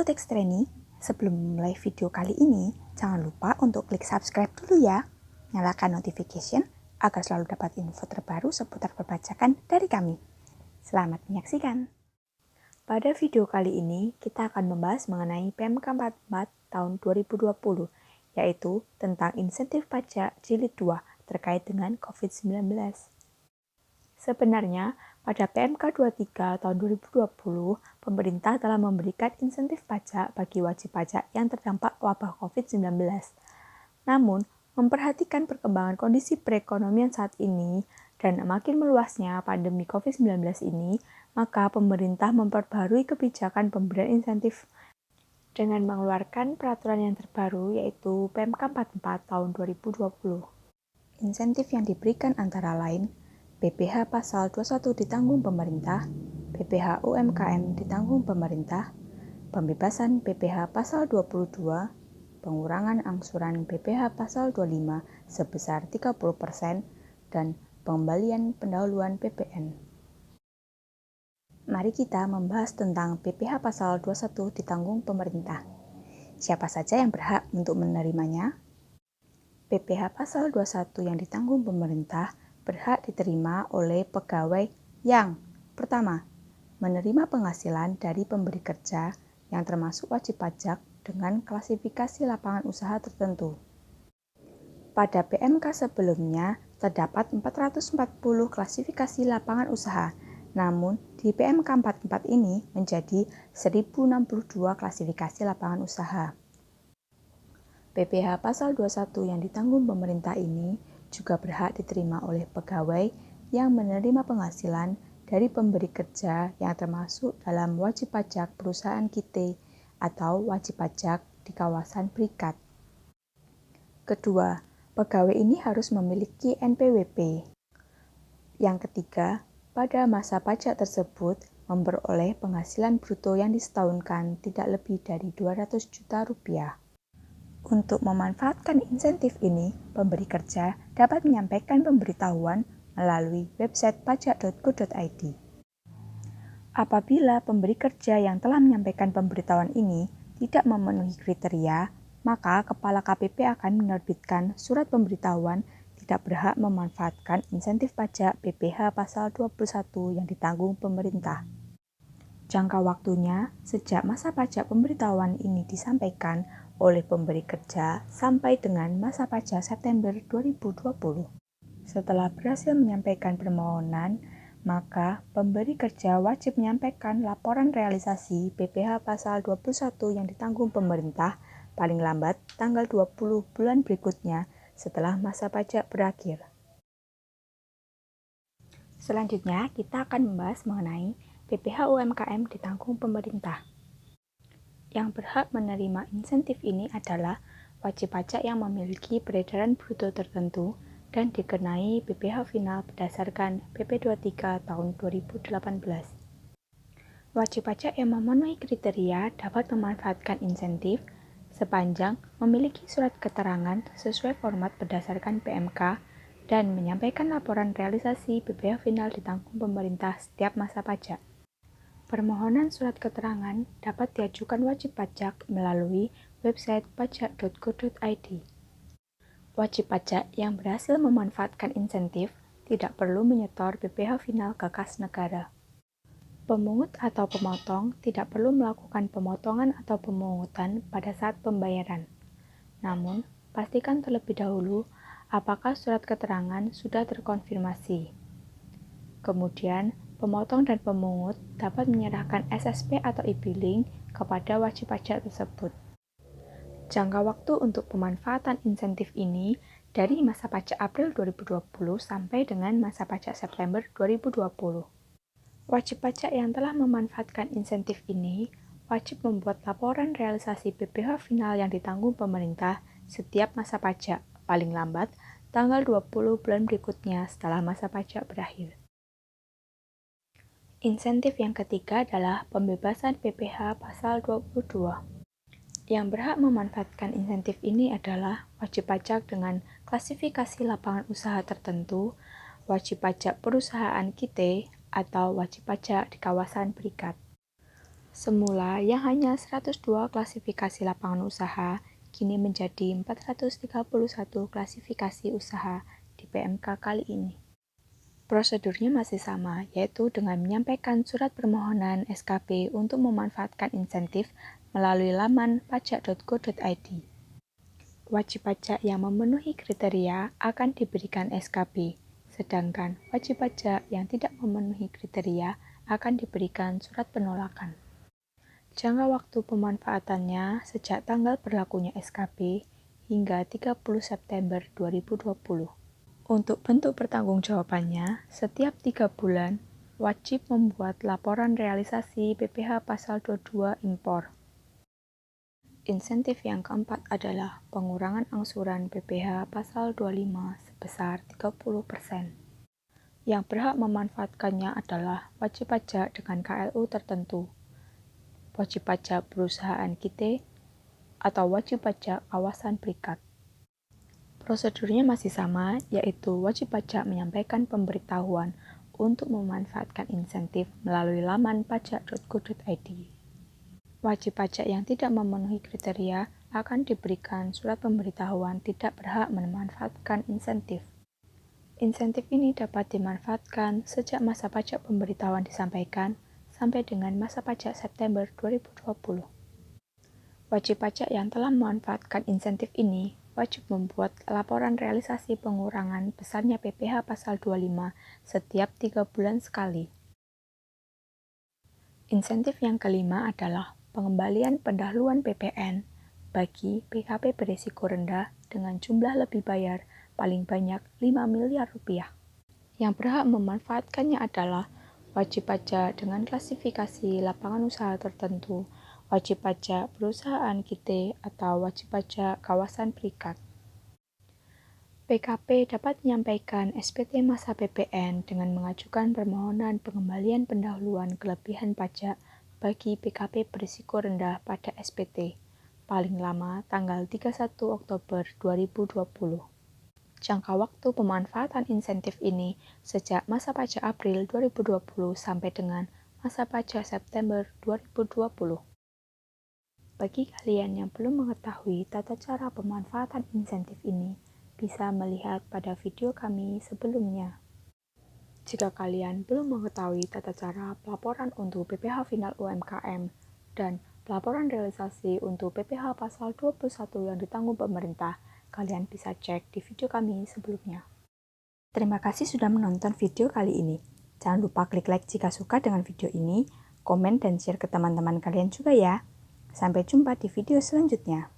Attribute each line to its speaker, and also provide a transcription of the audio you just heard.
Speaker 1: Halo Textreni, sebelum mulai video kali ini, jangan lupa untuk klik subscribe dulu ya. Nyalakan notification agar selalu dapat info terbaru seputar perpajakan dari kami. Selamat menyaksikan. Pada video kali ini, kita akan membahas mengenai PMK 44 tahun 2020, yaitu tentang insentif pajak jilid 2 terkait dengan COVID-19. Sebenarnya, pada PMK 23 tahun 2020, pemerintah telah memberikan insentif pajak bagi wajib pajak yang terdampak wabah COVID-19. Namun, memperhatikan perkembangan kondisi perekonomian saat ini dan makin meluasnya pandemi COVID-19 ini, maka pemerintah memperbarui kebijakan pemberian insentif dengan mengeluarkan peraturan yang terbaru yaitu PMK 44 tahun 2020. Insentif yang diberikan antara lain PPh pasal 21 ditanggung pemerintah, PPh UMKM ditanggung pemerintah, pembebasan PPh pasal 22, pengurangan angsuran PPh pasal 25 sebesar 30%, dan pengembalian pendahuluan PPN. Mari kita membahas tentang PPh pasal 21 ditanggung pemerintah. Siapa saja yang berhak untuk menerimanya? PPh pasal 21 yang ditanggung pemerintah berhak diterima oleh pegawai yang pertama, menerima penghasilan dari pemberi kerja yang termasuk wajib pajak dengan klasifikasi lapangan usaha tertentu. Pada PMK sebelumnya terdapat 440 klasifikasi lapangan usaha, namun di PMK 44 ini menjadi 1062 klasifikasi lapangan usaha. PPh pasal 21 yang ditanggung pemerintah ini juga berhak diterima oleh pegawai yang menerima penghasilan dari pemberi kerja yang termasuk dalam wajib pajak perusahaan KIT atau wajib pajak di kawasan berikat. Kedua, pegawai ini harus memiliki NPWP. Yang ketiga, pada masa pajak tersebut memperoleh penghasilan bruto yang disetahunkan tidak lebih dari 200 juta rupiah. Untuk memanfaatkan insentif ini, pemberi kerja dapat menyampaikan pemberitahuan melalui website pajak.go.id. Apabila pemberi kerja yang telah menyampaikan pemberitahuan ini tidak memenuhi kriteria, maka Kepala KPP akan menerbitkan surat pemberitahuan tidak berhak memanfaatkan insentif pajak PPh pasal 21 yang ditanggung pemerintah. Jangka waktunya sejak masa pajak pemberitahuan ini disampaikan oleh pemberi kerja sampai dengan masa pajak September 2020. Setelah berhasil menyampaikan permohonan, maka pemberi kerja wajib menyampaikan laporan realisasi PPh pasal 21 yang ditanggung pemerintah paling lambat tanggal 20 bulan berikutnya setelah masa pajak berakhir. Selanjutnya, kita akan membahas mengenai PPh UMKM ditanggung pemerintah. Yang berhak menerima insentif ini adalah wajib pajak yang memiliki peredaran bruto tertentu dan dikenai PPh final berdasarkan PP 23 tahun 2018. Wajib pajak yang memenuhi kriteria dapat memanfaatkan insentif sepanjang memiliki surat keterangan sesuai format berdasarkan PMK dan menyampaikan laporan realisasi PPh final ditanggung pemerintah setiap masa pajak. Permohonan surat keterangan dapat diajukan wajib pajak melalui website pajak.go.id. Wajib pajak yang berhasil memanfaatkan insentif tidak perlu menyetor PPh final ke kas negara. Pemungut atau pemotong tidak perlu melakukan pemotongan atau pemungutan pada saat pembayaran. Namun, pastikan terlebih dahulu apakah surat keterangan sudah terkonfirmasi. Kemudian, pemotong dan pemungut dapat menyerahkan SSP atau e-billing kepada wajib pajak tersebut. Jangka waktu untuk pemanfaatan insentif ini dari masa pajak April 2020 sampai dengan masa pajak September 2020. Wajib pajak yang telah memanfaatkan insentif ini wajib membuat laporan realisasi PPh final yang ditanggung pemerintah setiap masa pajak, paling lambat tanggal 20 bulan berikutnya setelah masa pajak berakhir. Insentif yang ketiga adalah pembebasan PPh pasal 22. Yang berhak memanfaatkan insentif ini adalah wajib pajak dengan klasifikasi lapangan usaha tertentu, wajib pajak perusahaan KIT, atau wajib pajak di kawasan berikat. Semula yang hanya 102 klasifikasi lapangan usaha, kini menjadi 431 klasifikasi usaha di PMK kali ini. Prosedurnya masih sama, yaitu dengan menyampaikan surat permohonan SKP untuk memanfaatkan insentif melalui laman pajak.go.id. Wajib pajak yang memenuhi kriteria akan diberikan SKP, sedangkan wajib pajak yang tidak memenuhi kriteria akan diberikan surat penolakan. Jangka waktu pemanfaatannya sejak tanggal berlakunya SKP hingga 30 September 2020. Untuk bentuk pertanggungjawabannya, setiap 3 bulan wajib membuat laporan realisasi PPh pasal 22 impor. Insentif yang keempat adalah pengurangan angsuran PPh pasal 25 sebesar 30%. Yang berhak memanfaatkannya adalah wajib pajak dengan KLU tertentu, wajib pajak perusahaan KIT, atau wajib pajak kawasan berikat. Prosedurnya masih sama, yaitu wajib pajak menyampaikan pemberitahuan untuk memanfaatkan insentif melalui laman pajak.go.id. Wajib pajak yang tidak memenuhi kriteria akan diberikan surat pemberitahuan tidak berhak memanfaatkan insentif. Insentif ini dapat dimanfaatkan sejak masa pajak pemberitahuan disampaikan sampai dengan masa pajak September 2020. Wajib pajak yang telah memanfaatkan insentif ini wajib membuat laporan realisasi pengurangan besarnya PPh pasal 25 setiap 3 bulan sekali. Insentif yang kelima adalah pengembalian pendahuluan PPN bagi PKP berisiko rendah dengan jumlah lebih bayar paling banyak 5 miliar rupiah. Yang berhak memanfaatkannya adalah wajib pajak dengan klasifikasi lapangan usaha tertentu, wajib pajak perusahaan KIT, atau wajib pajak kawasan berikat. PKP dapat menyampaikan SPT masa PPN dengan mengajukan permohonan pengembalian pendahuluan kelebihan pajak bagi PKP berisiko rendah pada SPT, paling lama tanggal 31 Oktober 2020. Jangka waktu pemanfaatan insentif ini sejak masa pajak April 2020 sampai dengan masa pajak September 2020. Bagi kalian yang belum mengetahui tata cara pemanfaatan insentif ini, bisa melihat pada video kami sebelumnya. Jika kalian belum mengetahui tata cara pelaporan untuk PPh final UMKM dan pelaporan realisasi untuk PPh pasal 21 yang ditanggung pemerintah, kalian bisa cek di video kami sebelumnya. Terima kasih sudah menonton video kali ini. Jangan lupa klik like jika suka dengan video ini, komen dan share ke teman-teman kalian juga ya. Sampai jumpa di video selanjutnya.